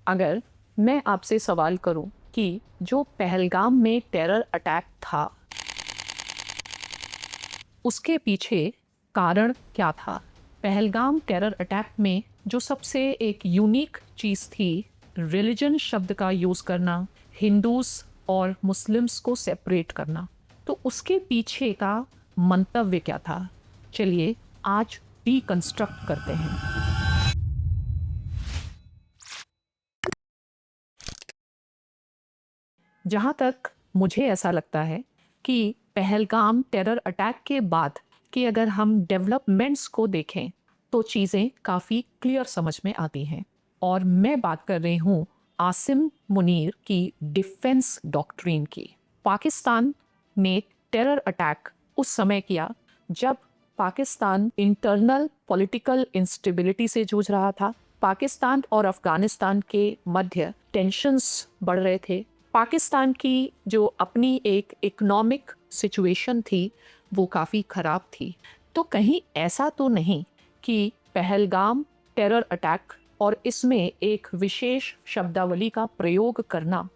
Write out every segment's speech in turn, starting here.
अगर मैं आपसे सवाल करूं कि जो पहलगाम में टेरर अटैक था उसके पीछे कारण क्या था? पहलगाम टेरर अटैक में जो सबसे एक यूनिक चीज़ थी, रिलीजन शब्द का यूज़ करना, हिंदूस और मुस्लिम्स को सेपरेट करना। तो उसके पीछे का मंतव्य क्या था? चलिए आज डिकंस्ट्रक्ट करते हैं। जहाँ तक मुझे ऐसा लगता है कि पहलगाम टेरर अटैक के बाद कि अगर हम डेवलपमेंट्स को देखें तो चीज़ें काफ़ी क्लियर समझ में आती हैं। और मैं बात कर रही हूँ आसिम मुनीर की डिफेंस डॉक्ट्रिन की। पाकिस्तान ने टेरर अटैक उस समय किया जब पाकिस्तान इंटरनल पॉलिटिकल इंस्टेबिलिटी से जूझ रहा था। पाकिस्तान और अफगानिस्तान के मध्य टेंशन्स बढ़ रहे थे। पाकिस्तान की जो अपनी एक इकोनॉमिक सिचुएशन थी वो काफ़ी ख़राब थी। तो कहीं ऐसा तो नहीं कि पहलगाम टेरर अटैक और इसमें एक विशेष शब्दावली का प्रयोग करना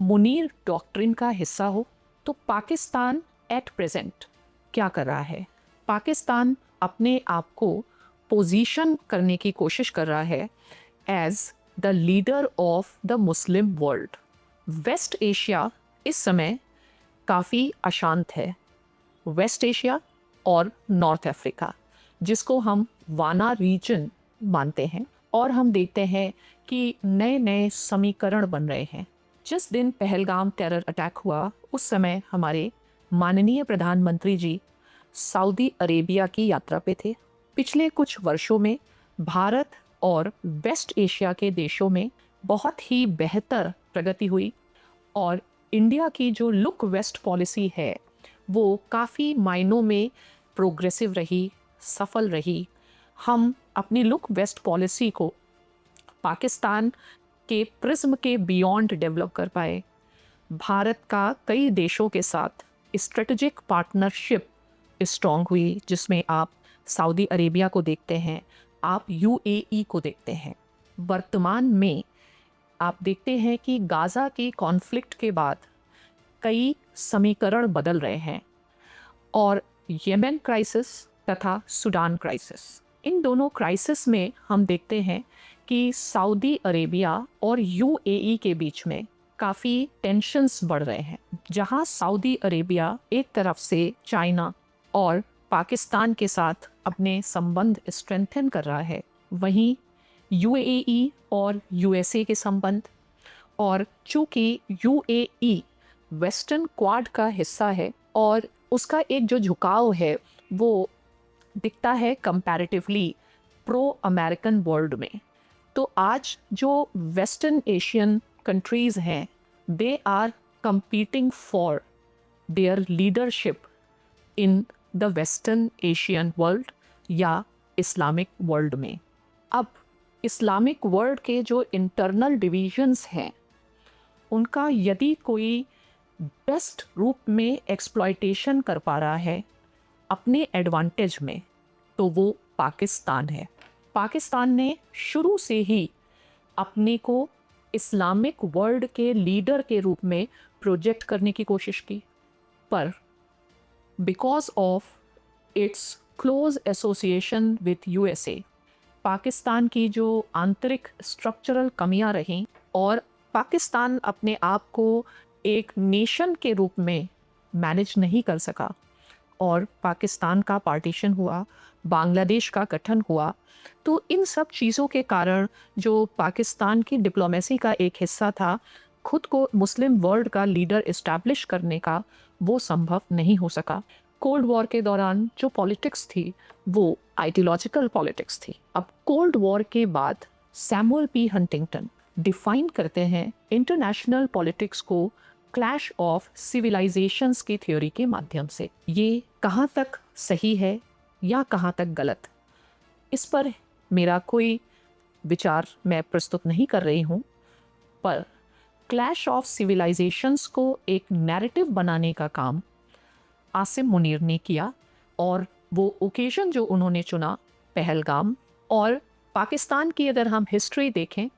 मुनीर डॉक्ट्रिन का हिस्सा हो? तो पाकिस्तान एट प्रेजेंट क्या कर रहा है? पाकिस्तान अपने आप को पोजीशन करने की कोशिश कर रहा है as the leader of the Muslim world. West Asia इस समय काफ़ी अशांत है। वेस्ट एशिया और नॉर्थ अफ्रीका, जिसको हम वाना रीजन मानते हैं, और हम देखते हैं कि नए नए समीकरण बन रहे हैं। जिस दिन पहलगाम टेरर अटैक हुआ उस समय हमारे माननीय प्रधानमंत्री जी सऊदी अरेबिया की यात्रा पे थे। पिछले कुछ वर्षों में भारत और वेस्ट एशिया के देशों में बहुत ही बेहतर प्रगति हुई और इंडिया की जो लुक वेस्ट पॉलिसी है वो काफ़ी मायनों में प्रोग्रेसिव रही, सफल रही। हम अपनी लुक वेस्ट पॉलिसी को पाकिस्तान के प्रिज्म के बियॉन्ड डेवलप कर पाए। भारत का कई देशों के साथ स्ट्रेटजिक पार्टनरशिप स्ट्रॉन्ग हुई, जिसमें आप सऊदी अरेबिया को देखते हैं, आप यूएई को देखते हैं। वर्तमान में आप देखते हैं कि गाज़ा के कॉन्फ्लिक्ट के बाद कई समीकरण बदल रहे हैं और येमेन क्राइसिस तथा सूडान क्राइसिस, इन दोनों क्राइसिस में हम देखते हैं कि सऊदी अरेबिया और यूएई के बीच में काफ़ी टेंशन्स बढ़ रहे हैं। जहां सऊदी अरेबिया एक तरफ से चाइना और पाकिस्तान के साथ अपने संबंध स्ट्रेंथन कर रहा है, वहीं यूएई और यूएसए के संबंध, और चूंकि यूएई वेस्टर्न क्वाड का हिस्सा है और उसका एक जो झुकाव है वो दिखता है कंपैरेटिवली प्रो अमेरिकन वर्ल्ड में। तो आज जो वेस्टर्न एशियन कंट्रीज़ हैं, they are competing for their leadership in the Western Asian world या इस्लामिक वर्ल्ड में। अब इस्लामिक वर्ल्ड के जो इंटरनल डिविजन्स हैं उनका यदि कोई बेस्ट रूप में एक्सप्लॉयटेशन कर पा रहा है अपने एडवांटेज में, तो वो पाकिस्तान है। पाकिस्तान ने शुरू से ही अपने को इस्लामिक वर्ल्ड के लीडर के रूप में प्रोजेक्ट करने की कोशिश की, पर because of its close association with USA, Pakistan की जो आंतरिक स्ट्रक्चरल कमियां रहीं और पाकिस्तान अपने आप को एक नेशन के रूप में मैनेज नहीं कर सका और पाकिस्तान का पार्टीशन हुआ, बांग्लादेश का गठन हुआ। तो इन सब चीज़ों के कारण जो पाकिस्तान की डिप्लोमेसी का एक हिस्सा था, खुद को मुस्लिम वर्ल्ड का लीडर इस्टेब्लिश करने का, वो संभव नहीं हो सका। कोल्ड वॉर के दौरान जो पॉलिटिक्स थी वो आइडियोलॉजिकल पॉलिटिक्स थी। अब कोल्ड वॉर के बाद सैमुअल पी हंटिंगटन डिफाइन करते हैं इंटरनेशनल पॉलिटिक्स को क्लैश ऑफ सिविलाइजेशंस की थ्योरी के माध्यम से। ये कहाँ तक सही है या कहाँ तक गलत, इस पर मेरा कोई विचार मैं प्रस्तुत नहीं कर रही हूँ, पर क्लैश ऑफ सिविलाइजेशंस को एक नैरेटिव बनाने का काम आसिम मुनीर ने किया और वो ओकेजन जो उन्होंने चुना, पहलगाम। और पाकिस्तान की अगर हम हिस्ट्री देखें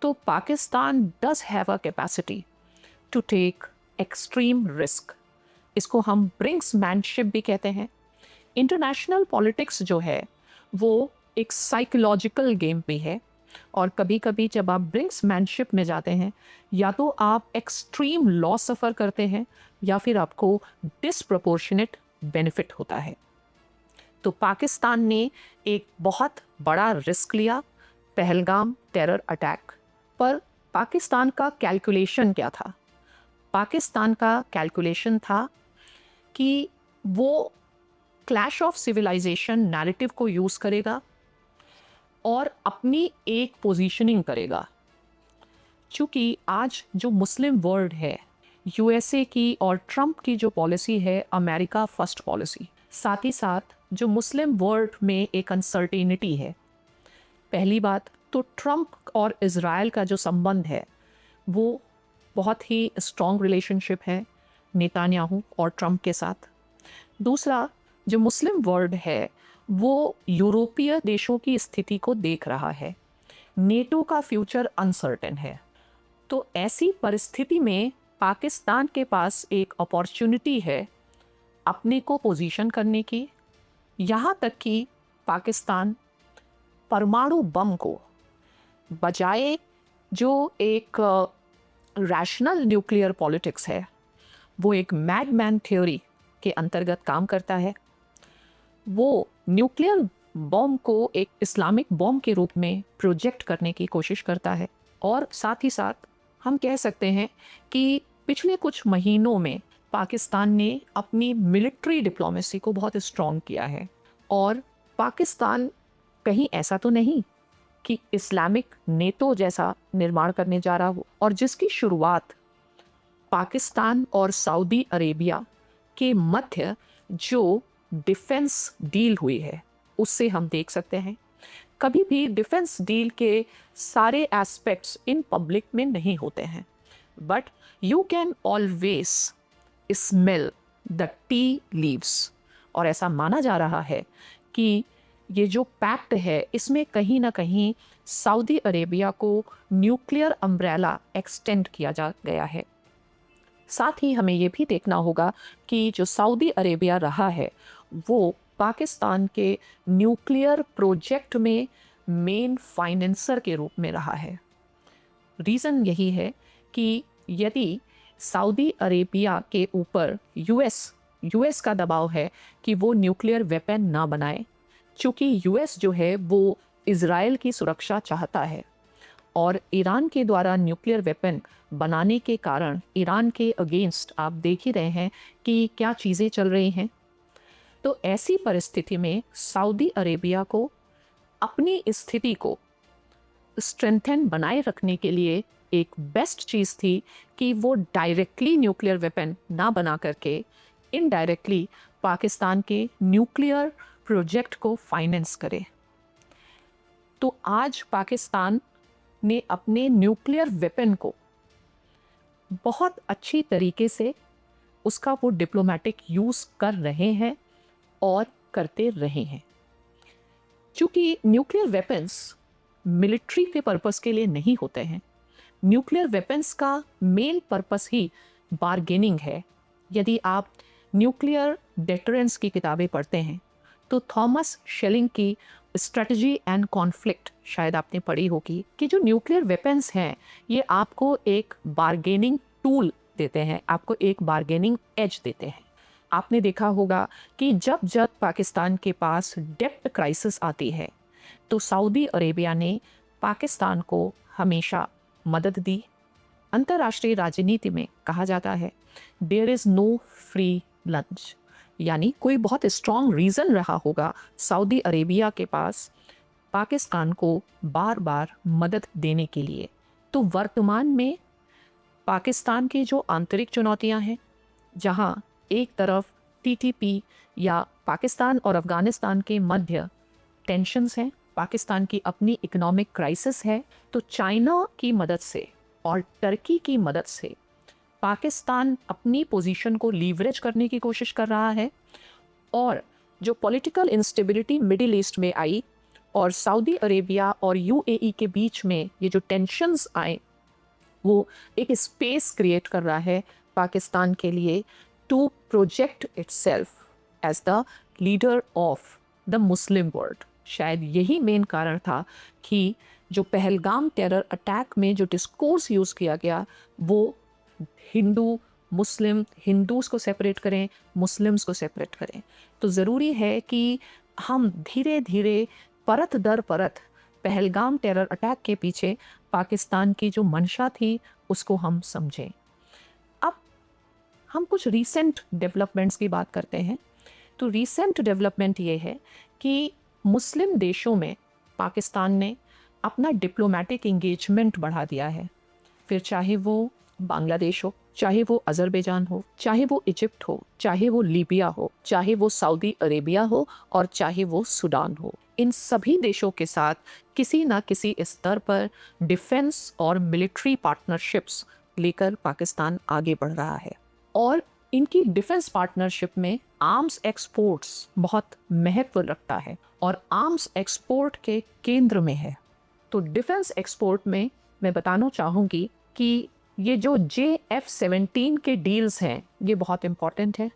तो Pakistan does have a capacity to take extreme risk. इसको हम ब्रिंक्समैनशिप भी कहते हैं। इंटरनेशनल पॉलिटिक्स जो है वो एक साइकोलॉजिकल गेम भी है, और कभी कभी जब आप ब्रिंक्समैनशिप में जाते हैं या तो आप एक्सट्रीम लॉस सफ़र करते हैं या फिर आपको डिसप्रपोर्शनेट बेनिफिट होता है। तो पाकिस्तान ने एक बहुत बड़ा रिस्क लिया, पहलगाम टेरर अटैक पर। पाकिस्तान का कैलकुलेशन क्या था? पाकिस्तान का कैलकुलेशन था कि वो क्लैश ऑफ सिविलाइजेशन नैरेटिव को यूज़ करेगा और अपनी एक पोजीशनिंग करेगा। चूँकि आज जो मुस्लिम वर्ल्ड है, यूएसए की और ट्रंप की जो पॉलिसी है अमेरिका फर्स्ट पॉलिसी, साथ ही साथ जो मुस्लिम वर्ल्ड में एक अनसर्टेनिटी है। पहली बात तो ट्रंप और इज़राइल का जो संबंध है वो बहुत ही स्ट्रॉन्ग रिलेशनशिप है नेतान्याहू और ट्रंप के साथ। दूसरा, जो मुस्लिम वर्ल्ड है वो यूरोपीय देशों की स्थिति को देख रहा है। नेटो का फ्यूचर अनसर्टेन है। तो ऐसी परिस्थिति में पाकिस्तान के पास एक अपॉर्चुनिटी है अपने को पोजीशन करने की। यहाँ तक कि पाकिस्तान परमाणु बम को बजाय जो एक रैशनल न्यूक्लियर पॉलिटिक्स है, वो एक मैडमैन थ्योरी के अंतर्गत काम करता है। वो न्यूक्लियर बॉम्ब को एक इस्लामिक बॉम्ब के रूप में प्रोजेक्ट करने की कोशिश करता है। और साथ ही साथ हम कह सकते हैं कि पिछले कुछ महीनों में पाकिस्तान ने अपनी मिलिट्री डिप्लोमेसी को बहुत स्ट्रॉन्ग किया है। और पाकिस्तान कहीं ऐसा तो नहीं कि इस्लामिक नेटो जैसा निर्माण करने जा रहा हो, और जिसकी शुरुआत पाकिस्तान और सऊदी अरेबिया के मध्य जो डिफेंस डील हुई है उससे हम देख सकते हैं। कभी भी डिफेंस डील के सारे एस्पेक्ट्स इन पब्लिक में नहीं होते हैं, but you can always smell the tea leaves. और ऐसा माना जा रहा है कि ये जो पैक्ट है इसमें कहीं ना कहीं सऊदी अरेबिया को न्यूक्लियर अम्ब्रेला एक्सटेंड किया जा गया है। साथ ही हमें ये भी देखना होगा कि जो सऊदी अरेबिया रहा है वो पाकिस्तान के न्यूक्लियर प्रोजेक्ट में मेन फाइनेंसर के रूप में रहा है। रीज़न यही है कि यदि सऊदी अरेबिया के ऊपर यूएस का दबाव है कि वो न्यूक्लियर वेपन ना बनाए, चूँकि यूएस जो है वो इज़राइल की सुरक्षा चाहता है, और ईरान के द्वारा न्यूक्लियर वेपन बनाने के कारण ईरान के अगेंस्ट आप देख ही रहे हैं कि क्या चीज़ें चल रही हैं। तो ऐसी परिस्थिति में सऊदी अरेबिया को अपनी स्थिति को स्ट्रेंथन बनाए रखने के लिए एक बेस्ट चीज़ थी कि वो डायरेक्टली न्यूक्लियर वेपन ना बना करके इनडायरेक्टली पाकिस्तान के न्यूक्लियर प्रोजेक्ट को फाइनेंस करे। तो आज पाकिस्तान ने अपने न्यूक्लियर वेपन को बहुत अच्छी तरीके से उसका वो डिप्लोमेटिक यूज़ कर रहे हैं और करते रहे हैं। चूँकि न्यूक्लियर वेपन्स मिलिट्री के पर्पस के लिए नहीं होते हैं, न्यूक्लियर वेपन्स का मेन पर्पस ही बार्गेनिंग है। यदि आप न्यूक्लियर डेटरेंस की किताबें पढ़ते हैं तो थॉमस शेलिंग की स्ट्रेटजी एंड कॉन्फ्लिक्ट शायद आपने पढ़ी होगी कि जो न्यूक्लियर वेपन्स हैं ये आपको एक बार्गेनिंग टूल देते हैं, आपको एक बार्गेनिंग एज देते हैं। आपने देखा होगा कि जब जब पाकिस्तान के पास डेब्ट क्राइसिस आती है तो सऊदी अरेबिया ने पाकिस्तान को हमेशा मदद दी। अंतर्राष्ट्रीय राजनीति में कहा जाता है there is no free lunch, यानी कोई बहुत स्ट्रॉन्ग रीज़न रहा होगा सऊदी अरेबिया के पास पाकिस्तान को बार बार मदद देने के लिए। तो वर्तमान में पाकिस्तान की जो आंतरिक चुनौतियां हैं, जहां एक तरफ टीटीपी या पाकिस्तान और अफ़गानिस्तान के मध्य टेंशन्स हैं, पाकिस्तान की अपनी इकोनॉमिक क्राइसिस है, तो चाइना की मदद से और टर्की की मदद से पाकिस्तान अपनी पोजीशन को लीवरेज करने की कोशिश कर रहा है। और जो पॉलिटिकल इंस्टेबिलिटी मिडिल ईस्ट में आई और सऊदी अरेबिया और यूएई के बीच में ये जो टेंशन्स आए, वो एक स्पेस क्रिएट कर रहा है पाकिस्तान के लिए to project itself as the leader of the Muslim world. शायद यही मेन कारण था कि जो पहलगाम टेरर अटैक में जो डिस्कोर्स यूज़ किया गया वो हिंदू मुस्लिम, हिंदूज़ को सेपरेट करें, मुस्लिम्स को सेपरेट करें। तो ज़रूरी है कि हम धीरे धीरे परत दर परत पहलगाम टेरर अटैक के पीछे पाकिस्तान की जो मंशा थी उसको हम समझें। अब हम कुछ रीसेंट डेवलपमेंट्स की बात करते हैं। तो रीसेंट डेवलपमेंट ये है कि मुस्लिम देशों में पाकिस्तान ने अपना डिप्लोमेटिक इंगेजमेंट बढ़ा दिया है। फिर चाहे वो बांग्लादेश हो, चाहे वो अज़रबैजान हो, चाहे वो इजिप्ट हो, चाहे वो लीबिया हो, चाहे वो सऊदी अरेबिया हो और चाहे वो सूडान हो, इन सभी देशों के साथ किसी ना किसी स्तर पर डिफेंस और मिलिट्री पार्टनरशिप्स लेकर पाकिस्तान आगे बढ़ रहा है। और इनकी डिफेंस पार्टनरशिप में आर्म्स एक्सपोर्ट्स बहुत महत्व रखता है और आर्म्स एक्सपोर्ट के केंद्र में है। तो डिफेंस एक्सपोर्ट में मैं बताना चाहूँगी कि ये जो JF-17 के डील्स हैं ये बहुत इम्पॉर्टेंट है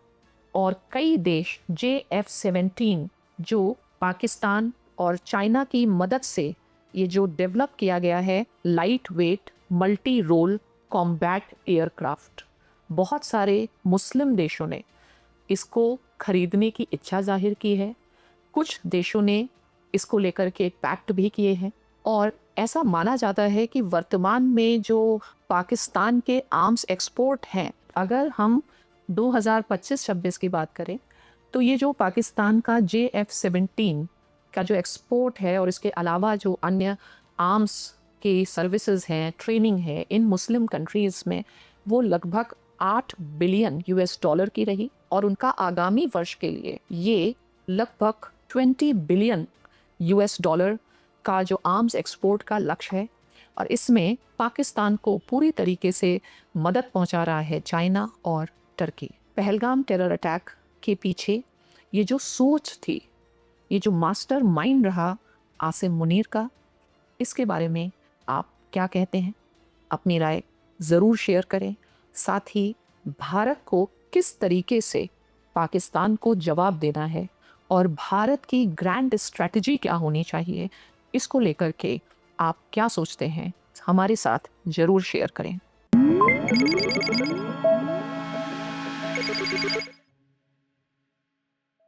और कई देश JF-17 जो पाकिस्तान और चाइना की मदद से ये जो डेवलप किया गया है light weight multi role combat aircraft, बहुत सारे मुस्लिम देशों ने इसको खरीदने की इच्छा जाहिर की है। कुछ देशों ने इसको लेकर के एक पैक्ट भी किए हैं और ऐसा माना जाता है कि वर्तमान में जो पाकिस्तान के आर्म्स एक्सपोर्ट हैं, अगर हम 2025-26 की बात करें तो ये जो पाकिस्तान का JF-17 का जो एक्सपोर्ट है और इसके अलावा जो अन्य आर्म्स के सर्विसेज हैं, ट्रेनिंग है इन मुस्लिम कंट्रीज़ में, वो लगभग $8 बिलियन की रही और उनका आगामी वर्ष के लिए ये लगभग $20 बिलियन का जो आर्म्स एक्सपोर्ट का लक्ष्य है। और इसमें पाकिस्तान को पूरी तरीके से मदद पहुंचा रहा है चाइना और टर्की। पहलगाम टेरर अटैक के पीछे ये जो सोच थी, ये जो मास्टर माइंड रहा आसिम मुनीर का, इसके बारे में आप क्या कहते हैं? अपनी राय ज़रूर शेयर करें। साथ ही भारत को किस तरीके से पाकिस्तान को जवाब देना है और भारत की ग्रैंड स्ट्रैटेजी क्या होनी चाहिए, इसको लेकर के आप क्या सोचते हैं, हमारे साथ ज़रूर शेयर करें।